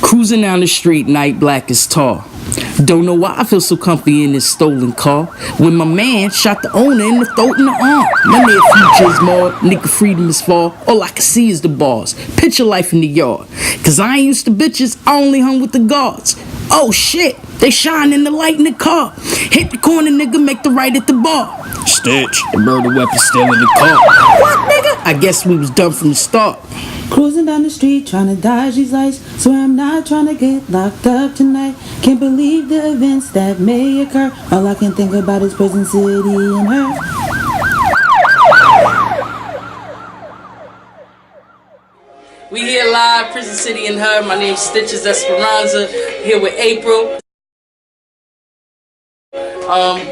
Cruising down the street, night black is tall. Don't know why I feel so comfy in this stolen car. When my man shot the owner in the throat and the arm. My near future is more, nigga freedom is far. All I can see is the bars. Picture life in the yard. Cause I ain't used to bitches, I only hung with the guards. Oh shit, they shine in the light in the car. Hit the corner, nigga, make the right at the bar. Stitch, the murder weapon still in the car. What, nigga? I guess we was done from the start. Cruising down the street, trying to dodge these lights. Swear I'm not trying to get locked up tonight. Can't believe the events that may occur. All I can think about is prison city and her. We here live, Prison City and Her. My name's Stitches Esperanza. Here with April.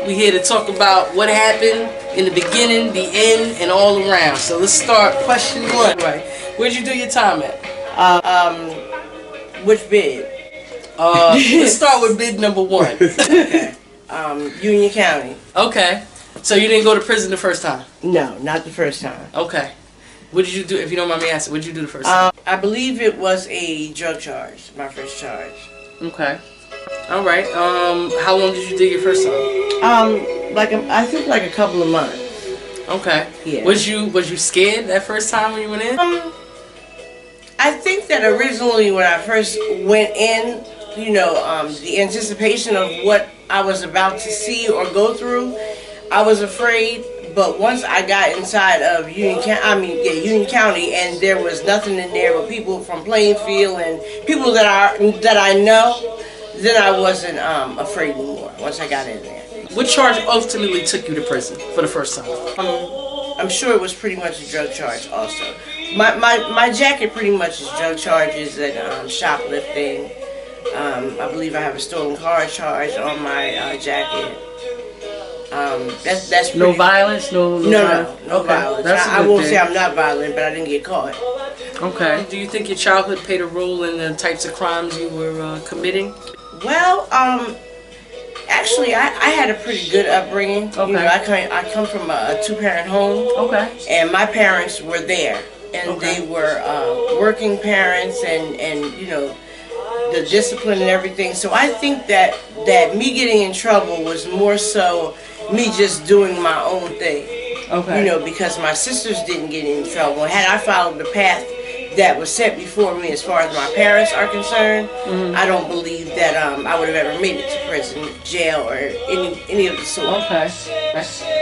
We here to talk about what happened in the beginning, the end, and all around. So let's start question one. Right. Where'd you do your time at? Which bid? Let's start with bid number one. Okay. Union County. Okay. So you didn't go to prison the first time? No, not the first time. Okay. What did you do, if you don't mind me asking, what did you do the first time? I believe it was a drug charge, my first charge. Okay. All right. How long did you do your first time? I think like a couple of months. Okay. Yeah. Was you scared that first time when you went in? I think that originally when I first went in, the anticipation of what I was about to see or go through, I was afraid. But once I got inside of Union County, and there was nothing in there but people from Plainfield and people that I know, then I wasn't afraid anymore. Once I got in there. What charge ultimately took you to prison for the first time? I'm sure it was pretty much a drug charge also. My jacket pretty much is drug charges and shoplifting. I believe I have a stolen car charge on my jacket. That's no violence, no okay. Violence. I won't say I'm not violent, but I didn't get caught. Okay. Do you think your childhood played a role in the types of crimes you were committing? Well, actually, I had a pretty good upbringing. Okay. I come from a two-parent home. Okay. And my parents were there, and okay. They were working parents, and the discipline and everything. So I think that me getting in trouble was more so me just doing my own thing. Okay. Because my sisters didn't get in trouble. Had I followed the path that was set before me as far as my parents are concerned, I don't believe that I would have ever made it to prison, jail, or any of the sort. Okay.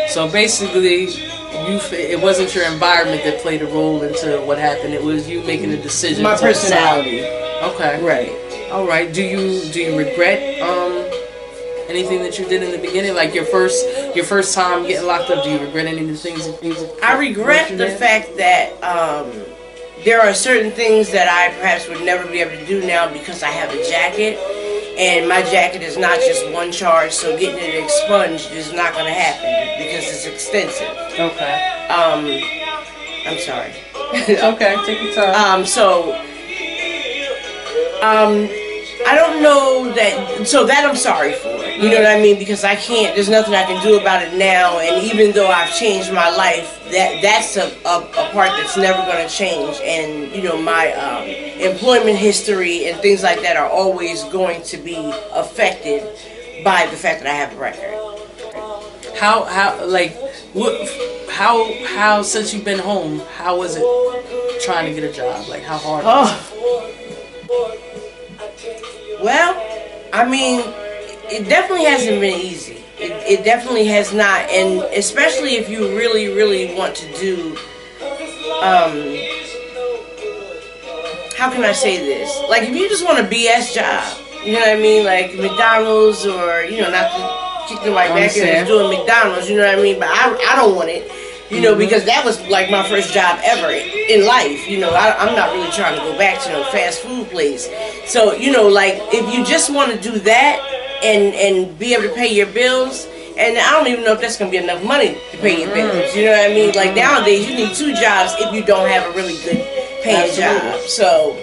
So basically, it wasn't your environment that played a role into what happened. It was you making a decision. My personality. Okay. Right. All right. Do you regret anything that you did in the beginning, like your first time getting locked up? Do you regret any of the things? I regret the fact that there are certain things that I perhaps would never be able to do now because I have a jacket, and my jacket is not just one charge, so getting it expunged is not going to happen because it's extensive. Okay. I'm sorry. Okay, take your time. I don't know that, so that I'm sorry for, you know what I mean, because I can't, there's nothing I can do about it now, and even though I've changed my life, that's a part that's never going to change, and, my employment history and things like that are always going to be affected by the fact that I have a record. How since you've been home, how was it trying to get a job? Like, how hard was it? Well, I mean, it definitely hasn't been easy. It definitely has not, and especially if you really, really want to do, how can I say this? Like, if you just want a BS job, you know what I mean? Like McDonald's, or, not to kick nobody back in and doing McDonald's, you know what I mean? But I don't want it. Because that was like my first job ever in life. I'm not really trying to go back to no fast food place. So, like, if you just want to do that and be able to pay your bills, and I don't even know if that's going to be enough money to pay your bills. You know what I mean? Like, nowadays, you need 2 jobs if you don't have a really good paying job. So,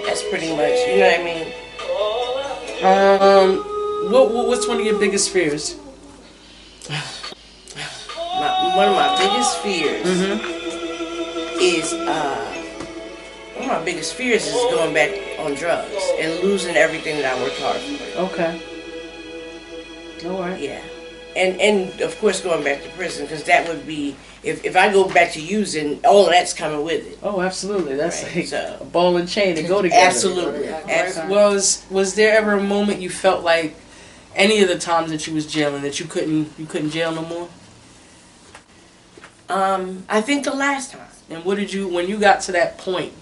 that's pretty much, you know what I mean? What's one of your biggest fears? One of my biggest fears is one of my biggest fears is going back on drugs and losing everything that I worked hard for. Okay. All right. Yeah. And of course going back to prison, because that would be, if I go back to using, all of that's coming with it. Oh, absolutely. That's Right, like so- a ball and chain to go together. Absolutely. Absolutely. Was there ever a moment you felt like any of the times that you was jailing that you couldn't jail no more? I think the last time. And what did you, when you got to that point,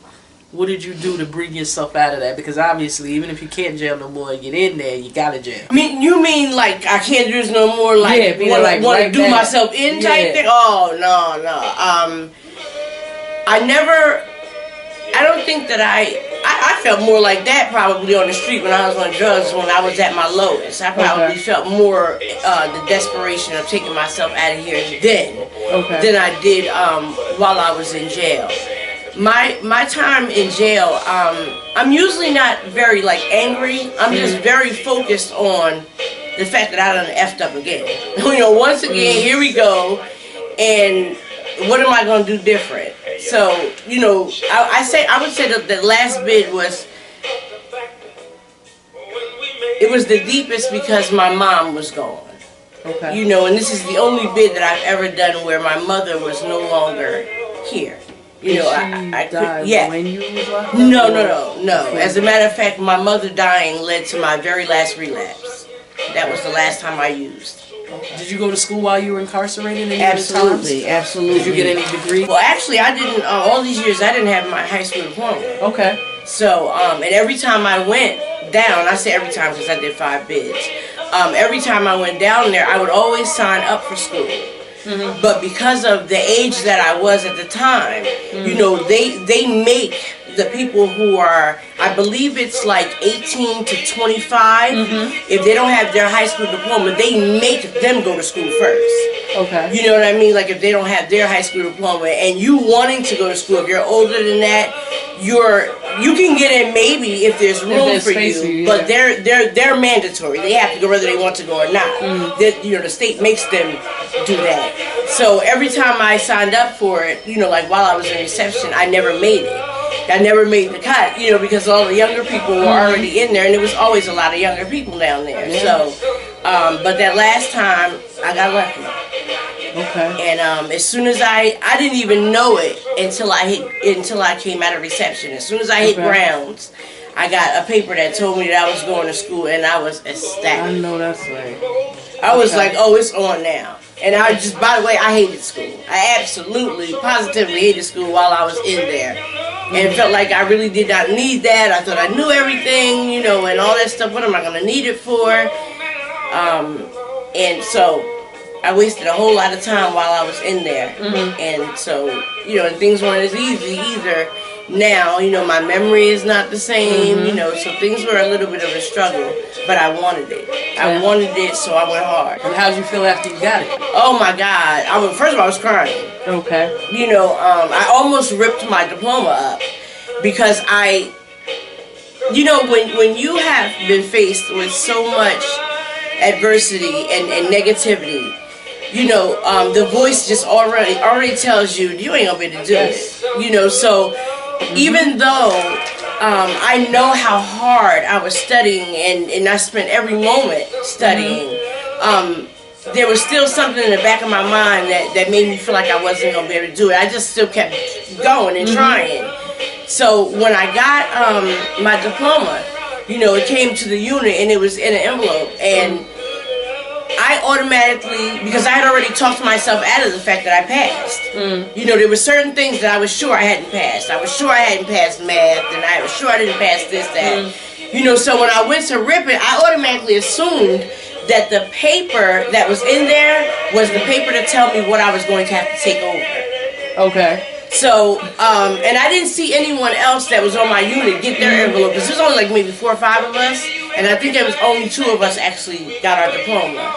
what did you do to bring yourself out of that? Because obviously, even if you can't jail no more and get in there, you gotta jail. I mean, you mean like I can't do this no more? Like, Yeah, want to right do back. myself in type Yeah. thing? Oh no. I don't think that I felt more like that probably on the street when I was on drugs, when I was at my lowest. I probably felt more the desperation of taking myself out of here then than I did while I was in jail. My time in jail, I'm usually not very like angry. I'm just very focused on the fact that I done effed up again. Once again, here we go, and what am I gonna do different? So, I would say that the last bid was, it was the deepest because my mom was gone. Okay. And this is the only bid that I've ever done where my mother was no longer here. I died yeah. when you was locked up? No. As a matter of fact, my mother dying led to my very last relapse. That was the last time I used. Did you go to school while you were incarcerated? Absolutely. Did you get any degree? Well, actually, I didn't. All these years, I didn't have my high school diploma. Okay. So, and every time I went down, I say every time because I did 5 bids. Every time I went down there, I would always sign up for school. Mm-hmm. But because of the age that I was at the time, they make the people who are, I believe it's like 18 to 25, if they don't have their high school diploma, they make them go to school first. Okay. You know what I mean? Like if they don't have their high school diploma and you wanting to go to school, if you're older than that, you can get in maybe if there's room for you, but they're mandatory. They have to go whether they want to go or not. The state makes them do that. So every time I signed up for it, like while I was in reception, I never made it. I never made the cut, because all the younger people were already in there, and there was always a lot of younger people down there. Yeah. So, but that last time, I got lucky. Okay. And as soon as I didn't even know it until I came out of reception. As soon as I hit grounds, I got a paper that told me that I was going to school, and I was ecstatic. I know that's right. I was like, oh, it's on now. And by the way, I hated school. I absolutely, positively hated school while I was in there. And felt like I really did not need that. I thought I knew everything, and all that stuff. What am I going to need it for? And so I wasted a whole lot of time while I was in there. And so, and things weren't as easy either. Now, my memory is not the same, so things were a little bit of a struggle, but I wanted it. I wanted it, so I went hard. And how'd you feel after you got it? Oh my God. First of all, I was crying. Okay. I almost ripped my diploma up because when you have been faced with so much adversity and negativity, the voice just already tells you ain't gonna be able to do it. So even though I know how hard I was studying and I spent every moment studying, there was still something in the back of my mind that made me feel like I wasn't going to be able to do it. I just still kept going and trying. So when I got my diploma, it came to the unit and it was in an envelope. And I automatically, because I had already talked myself out of the fact that I passed. There were certain things that I was sure I hadn't passed. I was sure I hadn't passed math, and I was sure I didn't pass this, that. So when I went to rip it, I automatically assumed that the paper that was in there was the paper to tell me what I was going to have to take over. Okay. So, and I didn't see anyone else that was on my unit get their envelope, because there's only like maybe 4 or 5 of us, and I think there was only 2 of us actually got our diploma.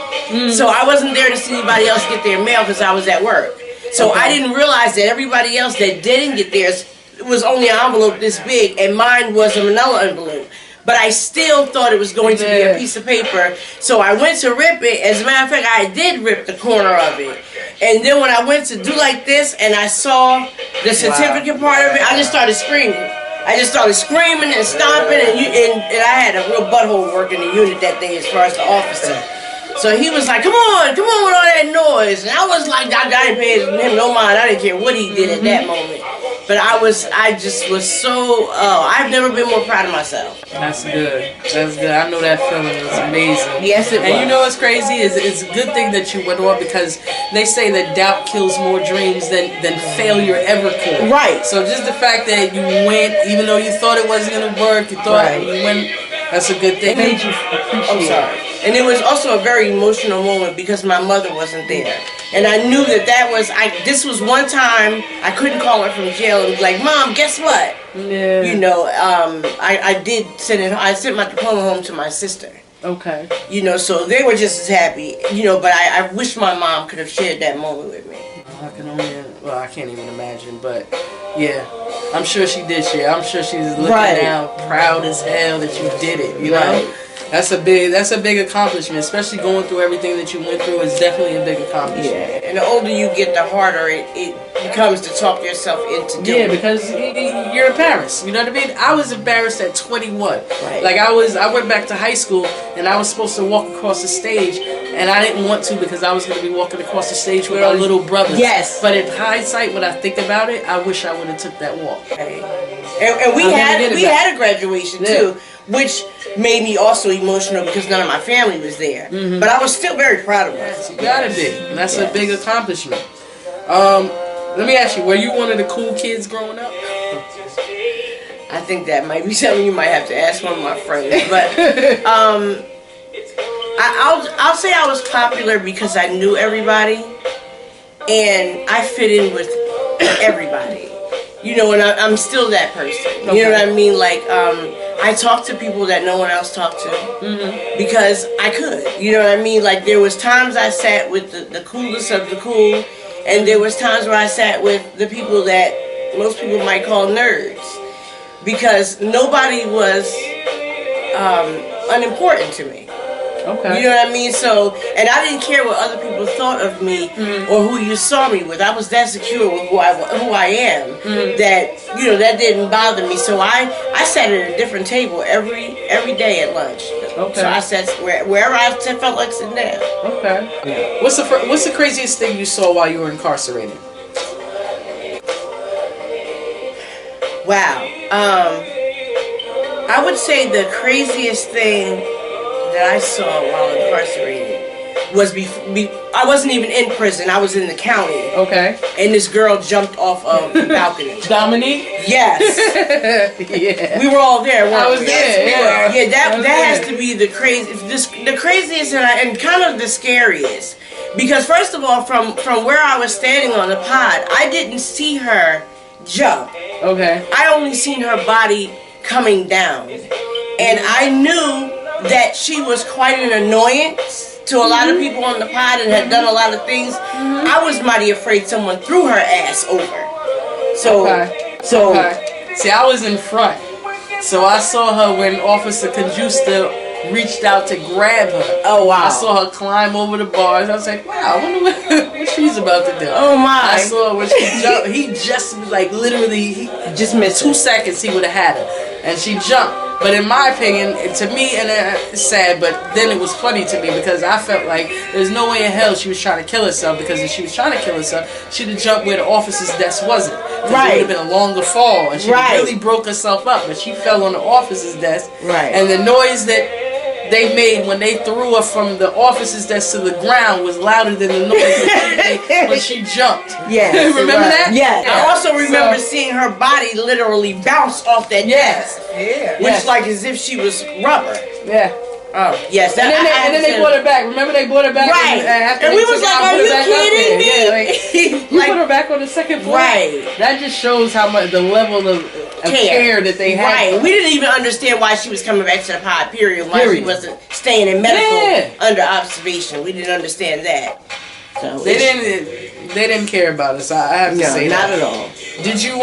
So I wasn't there to see anybody else get their mail because I was at work. So I didn't realize that everybody else that didn't get theirs was only an envelope this big, and mine was a manila envelope. But I still thought it was going to be a piece of paper. So I went to rip it. As a matter of fact, I did rip the corner of it. And then when I went to do like this and I saw the certificate part of it, I just started screaming. I just started screaming and stomping, and I had a real butthole work in the unit that day as far as the officer. So he was like, come on with all that noise. And I was like, I didn't pay him no mind. I didn't care what he did at that moment. But I just was so, I've never been more proud of myself. That's good. That's good. I know that feeling was amazing. Yes, it was. And you know what's crazy? It's a good thing that you went on, because they say that doubt kills more dreams than failure ever could. Right. So just the fact that you went, even though you thought it wasn't going to work, you thought you went, that's a good thing. It made you appreciate. I'm sorry. And it was also a very emotional moment because my mother wasn't there. And I knew that was, this was one time I couldn't call her from jail and be like, Mom, guess what? Yeah. You know, I did I sent my diploma home to my sister. Okay. You know, so they were just as happy, you know, but I wish my mom could have shared that moment with me. I can't even imagine, but yeah, I'm sure she did share. I'm sure she's looking now proud as hell that you did it, you know? That's a big accomplishment, especially going through everything that you went through. Is definitely a big accomplishment. Yeah, and the older you get, the harder it becomes to talk yourself into doing. Yeah, because you're embarrassed. You know what I mean? I was embarrassed at 21. Right. Like I went back to high school and I was supposed to walk across the stage, and I didn't want to because I was going to be walking across the stage with my little brothers. Yes. But in hindsight, when I think about it, I wish I would have took that walk. Right. And we had a graduation too, which made me also emotional because none of my family was there. Mm-hmm. But I was still very proud of myself. You gotta be. That's a big accomplishment. Let me ask you, were you one of the cool kids growing up? I think that might be something you might have to ask one of my friends. But I'll say I was popular because I knew everybody and I fit in with everybody. You know, and I'm still that person. Okay. You know what I mean? Like, I talk to people that no one else talked to because I could. You know what I mean? Like, there was times I sat with the coolest of the cool, and there was times where I sat with the people that most people might call nerds, because nobody was unimportant to me. Okay. You know what I mean? So, and I didn't care what other people thought of me or who you saw me with. I was that secure with who I am that, you know, that didn't bother me. So I sat at a different table every day at lunch. Okay. So I sat wherever I felt like sitting down. Okay. Yeah. What's the craziest thing you saw while you were incarcerated? Wow. I would say the craziest thing that I saw while incarcerated was I wasn't even in prison. I was in the county. Okay. And this girl jumped off of the balcony. Dominique? Yes. Yeah. We were all there. I was there. Yeah. That has to be the craziest and kind of the scariest, because first of all, from where I was standing on the pod, I didn't see her jump. Okay. I only seen her body coming down, and I knew that she was quite an annoyance to a lot of people on the pod and had done a lot of things. I was mighty afraid someone threw her ass over. So, See, I was in front, so I saw her when Officer Conjusta reached out to grab her. Oh wow! I saw her climb over the bars. I was like, wow, I wonder what she's about to do. Oh my! I saw her when she jumped. He just like literally, he just missed 2 seconds. He would have had her, and she jumped. But in my opinion, to me, and it's sad, but then it was funny to me because I felt like there's no way in hell she was trying to kill herself, because if she was trying to kill herself, she'd have jumped where the officer's desk wasn't. Right. It would have been a longer fall, and she really broke herself up, but she fell on the officer's desk. Right. And the noise that they made when they threw her from the officer's desk to the ground was louder than the noise that she made when she jumped. Yes. Remember that? Yeah. I also remember seeing her body literally bounce off that desk. Yeah. Which like as if she was rubber. Yeah. Oh, yes. And then they brought her back. Remember they brought her back? Right. And we was like, are you kidding me? Yeah, like, you put her back on the second floor? Right. That just shows how much the level of care that they had. Right. We didn't even understand why she was coming back to the pod, period. Why she wasn't staying in medical under observation. We didn't understand that. So they didn't care about us. I have to say not that. at all. Did you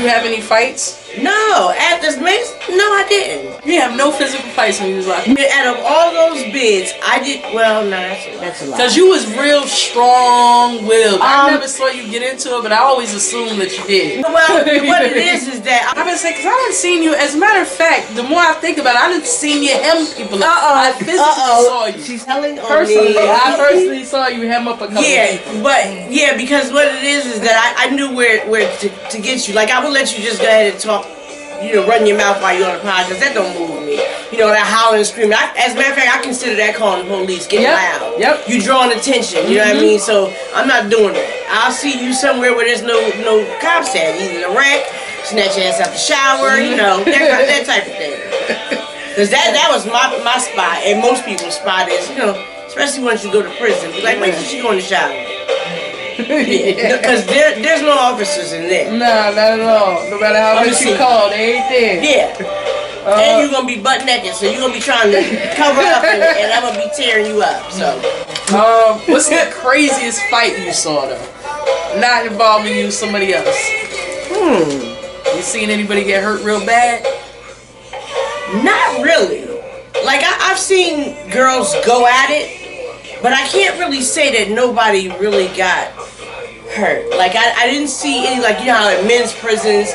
have any fights No, at this mix, no, I didn't. You have no physical fights when you was locked up. Out of all those bids, I did. Well, no, that's a lot. Cause you was real strong-willed. I never saw you get into it, but I always assumed that you did. Well, what it is that I've been saying, cause I didn't seen you. As a matter of fact, the more I think about it, I didn't seen you hem people. I physically saw you. She's telling on Personally, me. I personally saw you hem up a couple. Yeah, because what it is that I knew where to get you. Like I would let you just go ahead and talk, run your mouth while you're on the podcast. That don't move me. That howling and screaming. As a matter of fact, I consider that calling the police, getting loud. Yep. You drawing attention. You know what I mean? So I'm not doing that. I'll see you somewhere where there's no cops at. Either the wreck, snatch your ass out the shower. That type of thing. Because that was my spot, and most people's spot is, especially once you go to prison. Be like, wait till she go in the shower. Because there's no officers in there. Nah, not at all. No matter how much you call, they ain't there. Yeah. And you're going to be butt naked, so you're going to be trying to cover up, and I'm going to be tearing you up. So, what's the craziest fight you saw, though? Not involving you, somebody else. You seen anybody get hurt real bad? Not really. Like, I've seen girls go at it, but I can't really say that nobody really got hurt. Like, I didn't see any, like, how at men's prisons,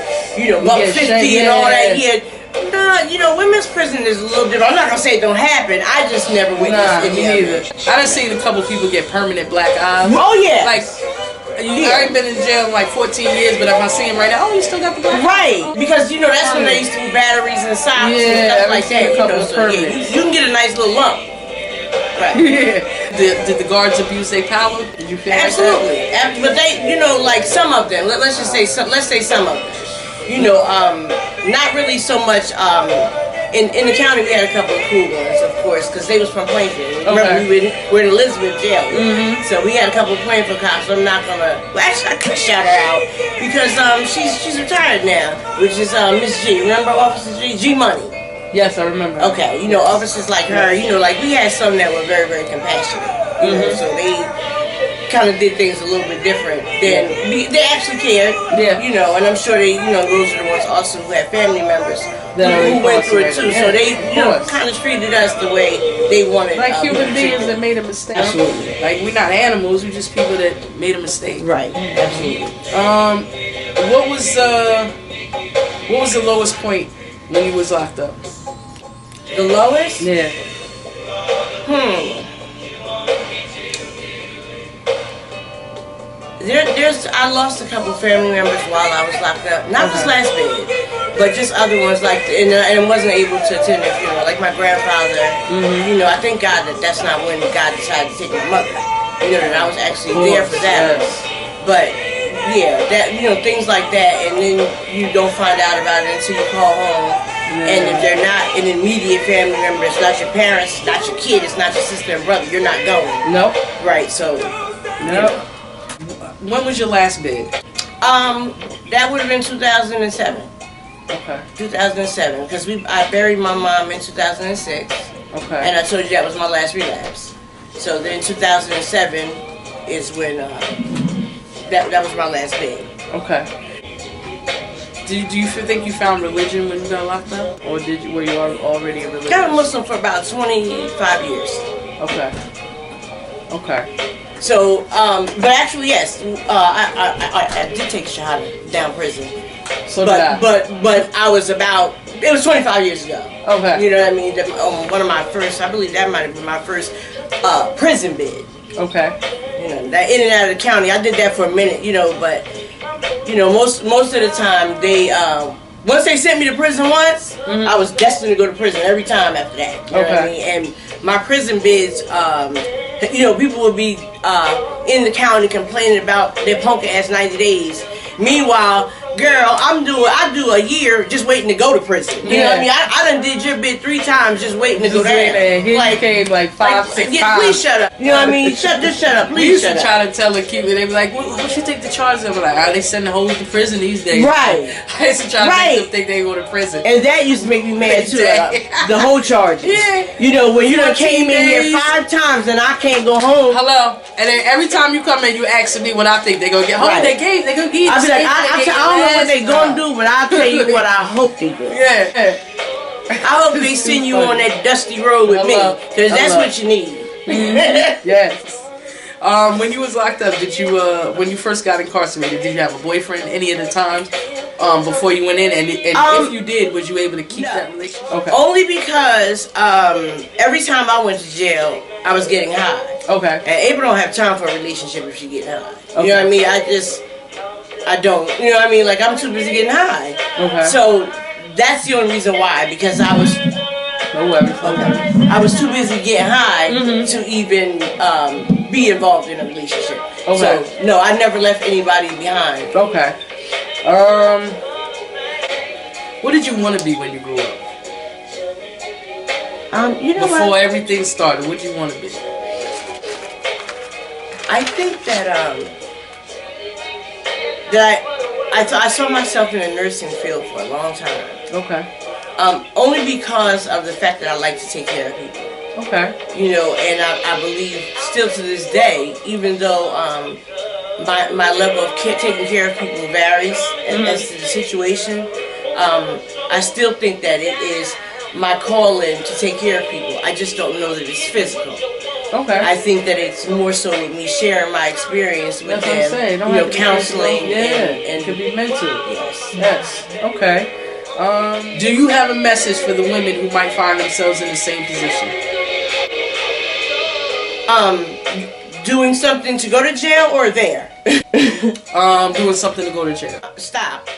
buck 50 and all that. Nah, women's prison is a little different. I'm not going to say it don't happen. I just never witnessed it either. I done seen a couple people get permanent black eyes. Oh, yeah. Like, I ain't been in jail in like 14 years, but if I see him right now, you still got the black eye. Right. Because, that's when they used to do batteries and socks and stuff like that. So, you can get a nice little lump. Right. Did the guards abuse their power? Did you feel absolutely? Like that? But they, like some of them. Let's say some of them. Not really so much. In the county, we had a couple of cool ones, of course, because they was from Plainfield. Remember, we're in Elizabeth jail, so we had a couple of Plainfield cops. So I'm not gonna. Well, actually, I could shout her out because she's retired now, which is Miss G. Remember Officer G Money? Yes, I remember. Okay, officers like her, like we had some that were very, very compassionate. So they kind of did things a little bit different than they actually cared. Yeah. And I'm sure they, those are the ones also who had family members who went through it too. So they, kind of treated us the way they wanted. Like human beings that made a mistake. Absolutely. Like we're not animals. We're just people that made a mistake. Right. Absolutely. What was the lowest point when you was locked up? The lowest? Yeah. I lost a couple family members while I was locked up. Not this last bid, but just other ones and wasn't able to attend their funeral. Like my grandfather. I thank God that's not when God decided to take my mother. That I was actually there for that. But yeah, that things like that, and then you don't find out about it until you call home. And if they're not an immediate family member, it's not your parents, it's not your kid, it's not your sister and brother, you're not going. Nope. Right, so. Nope. When was your last bid? That would have been 2007. Okay. 2007, because I buried my mom in 2006. Okay. And I told you that was my last relapse. So then 2007 is when that was my last bid. Okay. Do you think you found religion when you got locked up, or were you already a religious? I was Muslim for about 25 years. Okay. So, but actually, yes, I did take Shahada down prison. So did I. But I was it was 25 years ago. Okay. You know what I mean? One of my first, I believe that might have been my first prison bid. Okay. That in and out of the county, I did that for a minute, but. Most of the time once they sent me to prison once, I was destined to go to prison every time after that. You know what I mean? And my prison bids, people would be in the county complaining about their punk ass 90 days. Meanwhile, girl, I do a year just waiting to go to prison. You know what I mean? I done did your bid 3 times just waiting to go there. Here you came like 5, 6 times. Please shut up. You know what I mean? Shut up. Please we used shut to up. try to tell the keep it. They be like, what you think the charges are? Like, they send the hoes to prison these days. Right. I used to try to make them think they go to prison. And that used to make me mad too. The whole charges. Yeah. When you done came in here 5 times and I can't go home. Hello. And then every time you come in, you ask me what I think they gonna get. They gonna give you. I be like, I don't know what they gonna do, but I'll tell you what I hope they do. Yeah. I hope they send you on that dusty road with me, because that's what you need. Yes. When you was locked up, did you when you first got incarcerated, did you have a boyfriend any of the times before you went in? And if you did, was you able to keep that relationship? Okay. Only because every time I went to jail, I was getting high. Okay. And April don't have time for a relationship if she getting high. You know what I mean? I don't. You know what I mean? Like, I'm too busy getting high. Okay. So that's the only reason why, because I was. I was too busy getting high to even be involved in a relationship. Okay. So no, I never left anybody behind. Okay. What did you want to be when you grew up? You know Before what? everything started, what did you want to be? I think that I saw myself in the nursing field for a long time. Okay. Only because of the fact that I like to take care of people. Okay. You know, and I believe still to this day, even though my level of taking care of people varies as to the situation, I still think that it is my calling to take care of people. I just don't know that it's physical. Okay. I think that it's more so with me sharing my experience with them, you know, counseling and it could be mental. Yes. Yes. Okay. Do you have a message for the women who might find themselves in the same position? Doing something to go to jail or there? Doing something to go to jail. Stop,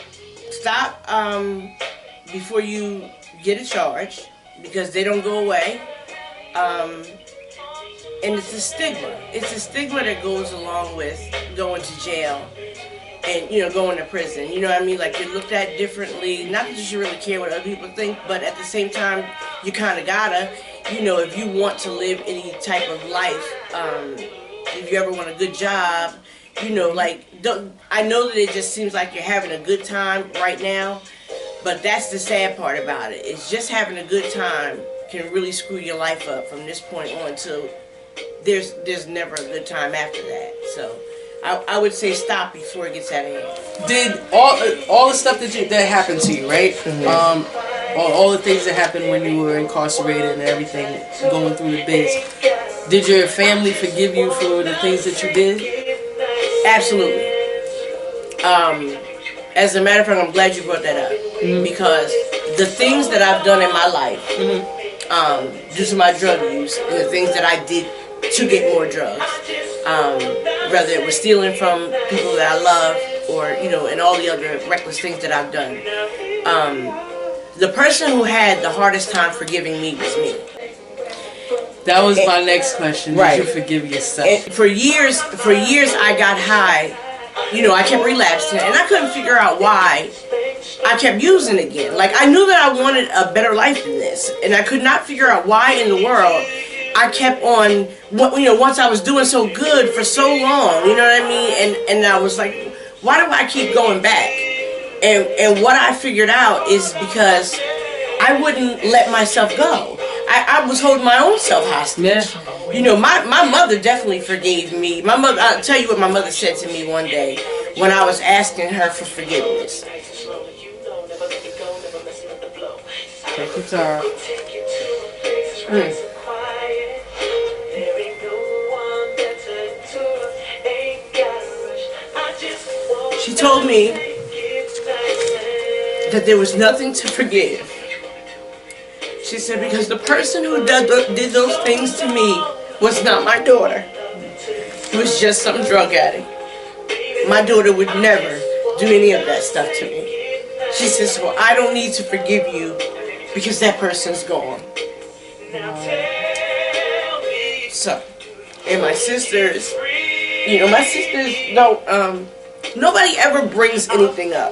before you get a charge, because they don't go away. And it's a stigma. It's a stigma that goes along with going to jail and, you know, going to prison. You know what I mean? Like, you're looked at differently. Not that you should really care what other people think, but at the same time, you kind of gotta, you know, if you want to live any type of life, if you ever want a good job, you know, like, I know that it just seems like you're having a good time right now, but that's the sad part about it. It's just having a good time can really screw your life up from this point on till there's never a good time after that. So I would say stop before it gets out of hand. Did all the stuff that happened to you, right? All the things that happened when you were incarcerated and everything, going through the biz. Did your family forgive you for the things that you did? Absolutely. As a matter of fact, I'm glad you brought that up, because the things that I've done in my life, due to my drug use and the things that I did to get more drugs, whether it was stealing from people that I love or, you know, and all the other reckless things that I've done, the person who had the hardest time forgiving me was me. That was my next question. Right. Did you forgive yourself? And for years I got high. You know, I kept relapsing, and I couldn't figure out why I kept using again. Like, I knew that I wanted a better life than this, and I could not figure out why in the world I kept on, you know, once I was doing so good for so long, you know what I mean? And I was like, why do I keep going back? And what I figured out is because I wouldn't let myself go. I was holding my own self hostage. Yeah. You know, my mother definitely forgave me. My mother, I'll tell you what my mother said to me one day when I was asking her for forgiveness. Take your time. She told me that there was nothing to forgive. She said, because the person who did those things to me was not my daughter. It was just some drug addict. My daughter would never do any of that stuff to me. She says, well, I don't need to forgive you because that person's gone. So, and my sisters, you know, my sisters don't, nobody ever brings anything up.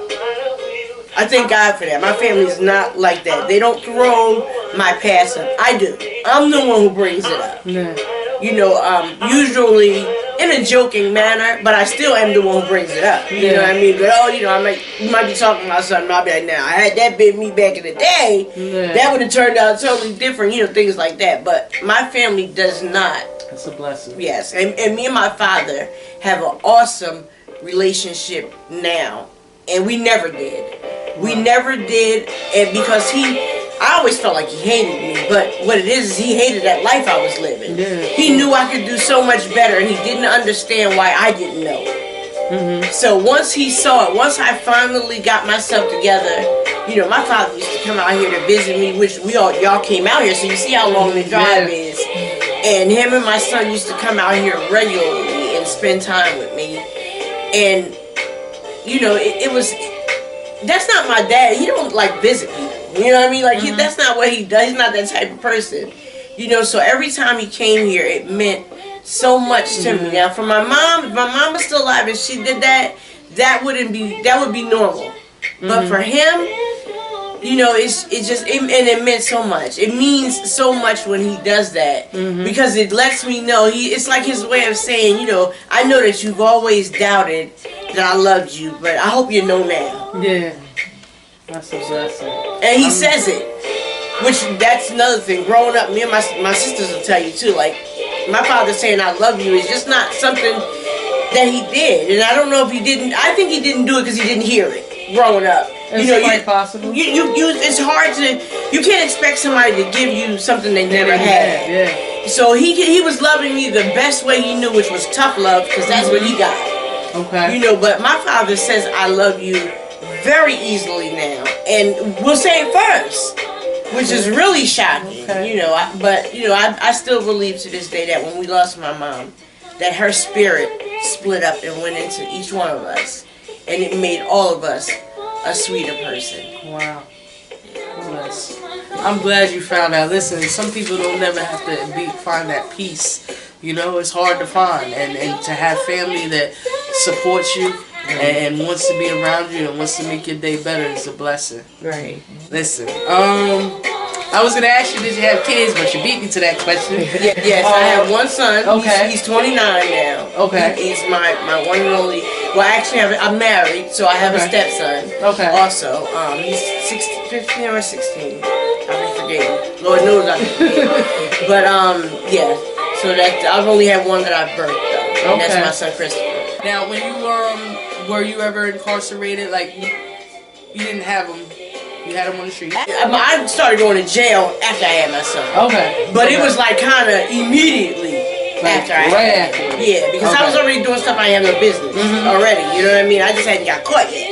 I thank God for that. My family is not like that. They don't throw my past up. I do. I'm the one who brings it up. Yeah. You know, usually in a joking manner, but I still am the one who brings it up. You know what I mean? But oh, you know, you might be talking about something. I'll be like, now, I had that bit me back in the day. Yeah. That would have turned out totally different. You know, things like that. But my family does not. That's a blessing. Yes, and me and my father have an awesome relationship now. and we never did. We never did, and because I always felt like he hated me, but what it is he hated that life I was living. Yeah. He knew I could do so much better, and he didn't understand why I didn't know. So once he saw it, once I finally got myself together, you know, my father used to come out here to visit me, which y'all came out here, so you see how long the drive is. And him and my son used to come out here regularly and spend time with me. And, you know, it was, that's not my dad. He don't like visit people. You know what I mean? Like, that's not what he does. He's not that type of person. You know, so every time he came here, it meant so much to me. Now, for my mom, if my mom was still alive and she did that, that would be normal. But for him, you know, it meant so much. It means so much when he does that because it lets me know. It's like his way of saying, you know, I know that you've always doubted that I loved you, but I hope you know now. Yeah, that's blessing. And he says it, which that's another thing. Growing up, me and my sisters will tell you too. Like, my father saying I love you is just not something that he did, and I don't know if he didn't. I think he didn't do it because he didn't hear it growing up. It's quite possible. It's hard to. You can't expect somebody to give you something they never had. Yeah. So he was loving me the best way he knew, which was tough love, because that's what he got. Okay. You know, but my father says I love you very easily now, and we'll say it first, which is really shocking. Okay. You know, I still believe to this day that when we lost my mom, that her spirit split up and went into each one of us, and it made all of us a sweeter person. Wow. Bless. I'm glad you found that. Listen, some people don't never have to find that peace. You know, it's hard to find, and to have family that supports you and wants to be around you and wants to make your day better is a blessing. Right. Listen, I was gonna ask you, did you have kids? But you beat me to that question. Yes, I have one son. Okay. He's 29 now. Okay. He's my one and only. Well, actually, I'm married, so I have a stepson. Okay. Also, he's 15 or 16. I forget. Lord knows I forget. But yeah. So that I've only had one that I've birthed though, and that's my son Christopher. Now, when you were you ever incarcerated? Like, you didn't have him. You had him on the street. I started going to jail after I had my son. Okay. But it was like kind of immediately after I had him. Yeah, because I was already doing stuff I had no business already. You know what I mean? I just hadn't got caught yet.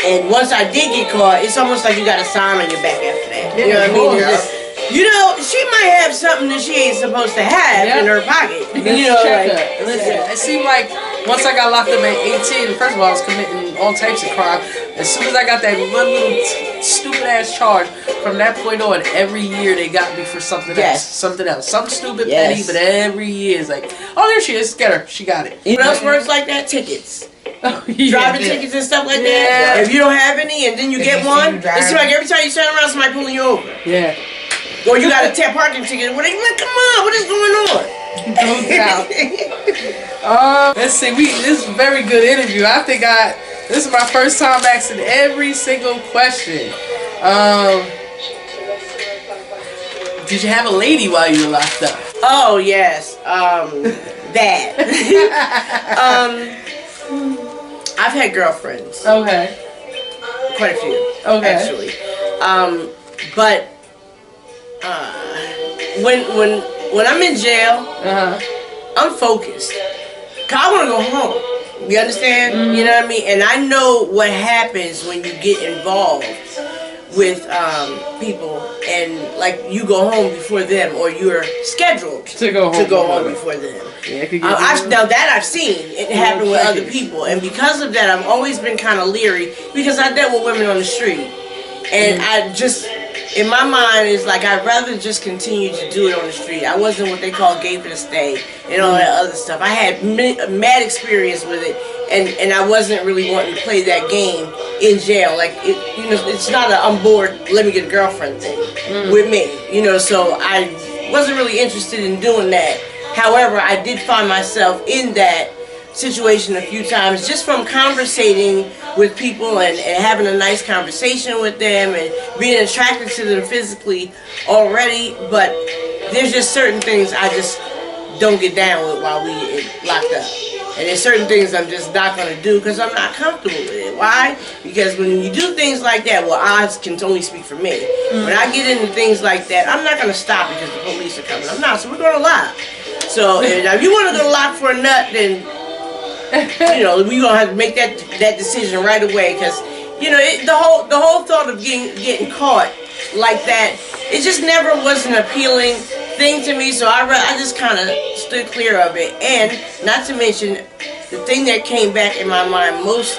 And once I did get caught, it's almost like you got a sign on your back after that. You know what I mean? It's just, you know, she might have something that she ain't supposed to have in her pocket. You know, like, listen, it seemed like once I got locked up at 18, first of all, I was committing all types of crime. As soon as I got that one little stupid ass charge, from that point on, every year they got me for something else. Something else. Something stupid, petty, but every year it's like, oh, there she is. Get her. She got it. You know what else works like that? Tickets. Oh, Driving tickets and stuff like that. If you don't have any and then you get one, it seems like every time you turn around, somebody pulling you over. Yeah. Or you got a parking ticket. What are you like? Come on, what is going on? No doubt. Let's see. This is a very good interview. I think this is my first time asking every single question. Did you have a lady while you were locked up? Oh yes. That. I've had girlfriends. Okay. Quite a few. Okay. Actually. But when I'm in jail, I'm focused. 'Cause I want to go home. You understand? You know what I mean? And I know what happens when you get involved with people, and like you go home before them, or you're scheduled to go home before them. Yeah, now that I've seen it happen with other people, and because of that, I've always been kind of leery because I dealt with women on the street, and I just, in my mind, it's like I'd rather just continue to do it on the street. I wasn't what they call gay for the stay and all that other stuff. I had mad experience with it, and I wasn't really wanting to play that game in jail. Like, it's not a I'm bored, let me get a girlfriend thing with me. You know, so I wasn't really interested in doing that. However, I did find myself in that situation a few times just from conversating with people and having a nice conversation with them and being attracted to them physically already, but there's just certain things I just don't get down with while we locked up. And there's certain things I'm just not going to do because I'm not comfortable with it. Why? Because when you do things like that, well, I can only speak for me. When I get into things like that, I'm not going to stop because the police are coming. I'm not, so we're going to lock. So if you want to go lock for a nut, then, you know, we're going to have to make that decision right away because, you know, the whole thought of getting caught like that, it just never was an appealing thing to me, so I just kind of stood clear of it. And not to mention, the thing that came back in my mind most,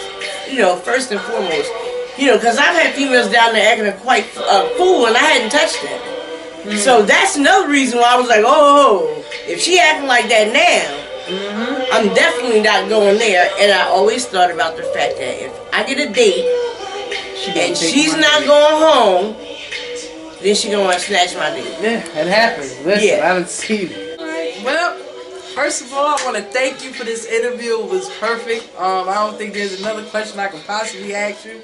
you know, first and foremost, you know, because I've had females down there acting quite fool and I hadn't touched them. So that's another reason why I was like, oh, if she acting like that now, I'm definitely not going there. And I always thought about the fact that if I get a date and she's not going home, then she gonna want to snatch my dick. Yeah, it happens. Listen, I haven't seen it. Well, first of all, I want to thank you for this interview. It was perfect. I don't think there's another question I could possibly ask you.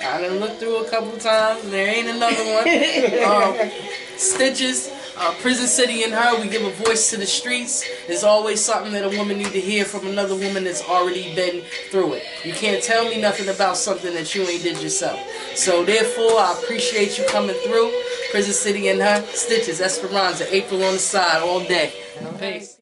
I done looked through a couple times, and there ain't another one. Stitches, Prison City and Her, we give a voice to the streets. There's always something that a woman needs to hear from another woman that's already been through it. You can't tell me nothing about something that you ain't did yourself. So therefore, I appreciate you coming through. Prison City and Her, Stitches, Esperanza, April on the side all day. Peace.